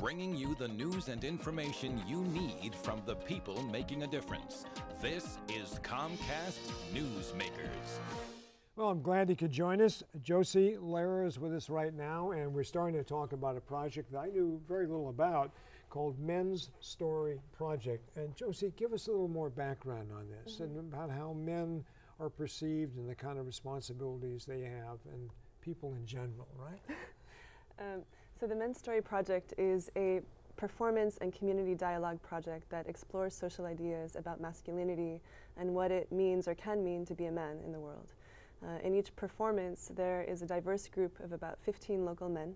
bringing you the news and information you need from the people making a difference. This is Comcast Newsmakers. Well, I'm glad you could join us. Josie Lehrer is with us right now, and we're starting to talk about a project that I knew very little about called Men's Story Project. And Josie, give us a little more background on this and about how men are perceived and the kind of responsibilities they have and people in general, right? So the Men's Story Project is a performance and community dialogue project that explores social ideas about masculinity and what it means or can mean to be a man in the world. In each performance, there is a diverse group of about 15 local men,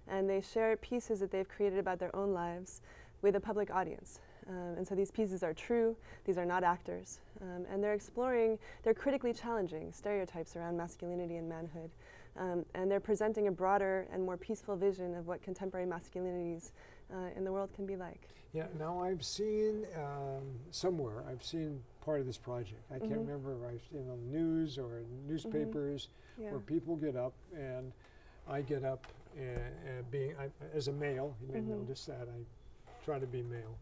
and they share pieces that they've created about their own lives with a public audience. And so these pieces are true, these are not actors, and they're critically challenging stereotypes around masculinity and manhood. And they're presenting a broader and more peaceful vision of what contemporary masculinities in the world can be like. Yeah, now I've seen somewhere, I've seen part of this project. I can't remember if I've seen on the news or newspapers where people get up, and I get up and as a male, you may notice that I try to be male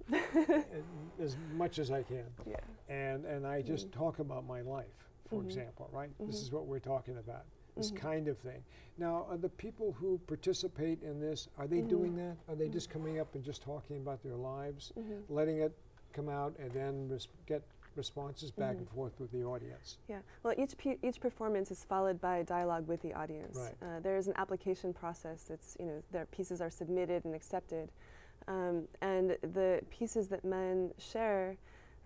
as much as I can. Yeah. And I just talk about my life, for example, right? This is what we're talking about. This kind of thing. Now, are the people who participate in this, are they doing that? Are they just coming up and just talking about their lives, letting it come out, and then get responses back and forth with the audience? Yeah, well, each performance is followed by a dialogue with the audience. Right. There is an application process. It's, their pieces are submitted and accepted. And the pieces that men share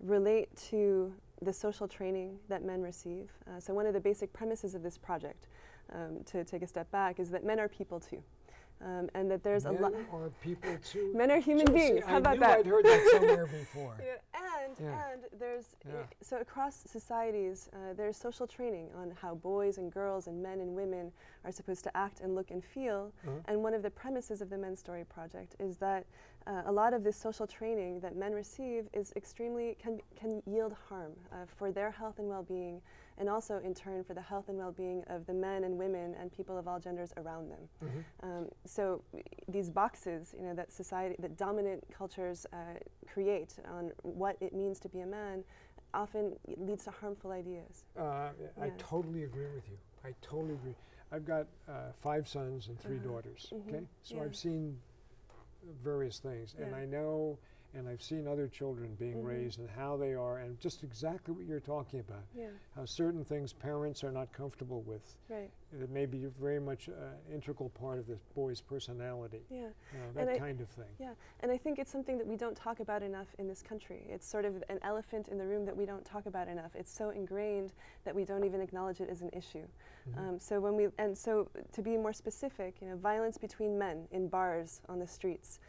relate to the social training that men receive. So one of the basic premises of this project, to take a step back, is that men are people too. And that there's a lot. Men are people too. Men are human beings. How about that? I'd heard that somewhere before. And there's so across societies, there's social training on how boys and girls and men and women are supposed to act and look and feel. And one of the premises of the Men's Story Project is that a lot of this social training that men receive is can yield harm for their health and well-being, and also in turn for the health and well-being of the men and women and people of all genders around them. So these boxes, that dominant cultures create on what it means to be a man, often leads to harmful ideas. I totally agree with you. I totally agree. I've got 5 sons and 3 daughters. Okay, so I've seen various things, and I know, and I've seen other children being raised and how they are, and just exactly what you're talking about. How certain things parents are not comfortable with. Right. That may be very much an integral part of this boy's personality. That kind of thing. Yeah, and I think it's something that we don't talk about enough in this country. It's sort of an elephant in the room that we don't talk about enough. It's so ingrained that we don't even acknowledge it as an issue. So to be more specific, violence between men in bars, on the streets,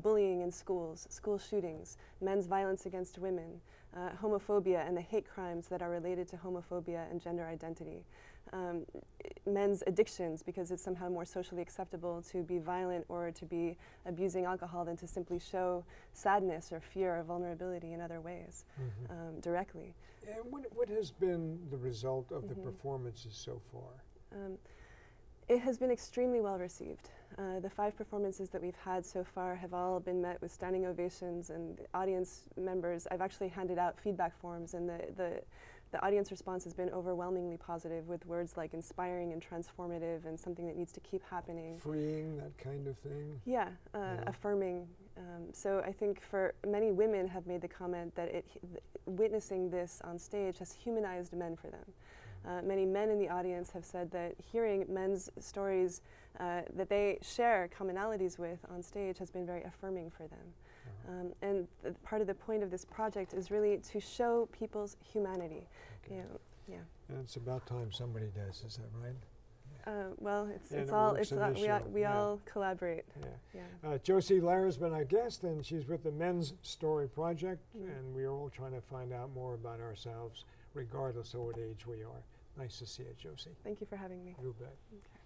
bullying in schools, school shootings, men's violence against women, homophobia and the hate crimes that are related to homophobia and gender identity, men's addictions, because it's somehow more socially acceptable to be violent or to be abusing alcohol than to simply show sadness or fear or vulnerability in other ways directly. And what has been the result of the performances so far? It has been extremely well received. The 5 performances that we've had so far have all been met with standing ovations, and the audience members, I've actually handed out feedback forms, and the audience response has been overwhelmingly positive, with words like inspiring and transformative and something that needs to keep happening. Freeing, that kind of thing? Yeah, affirming. So I think for many women have made the comment that witnessing this on stage has humanized men for them. Many men in the audience have said that hearing men's stories that they share commonalities with on stage has been very affirming for them. And part of the point of this project is really to show people's humanity. Okay. And it's about time somebody does, is that right? Well, we all collaborate. Josie Lehrer has been our guest, and she's with the Men's Story Project, and we are all trying to find out more about ourselves, regardless of what age we are. Nice to see you, Josie. Thank you for having me. You bet. Okay.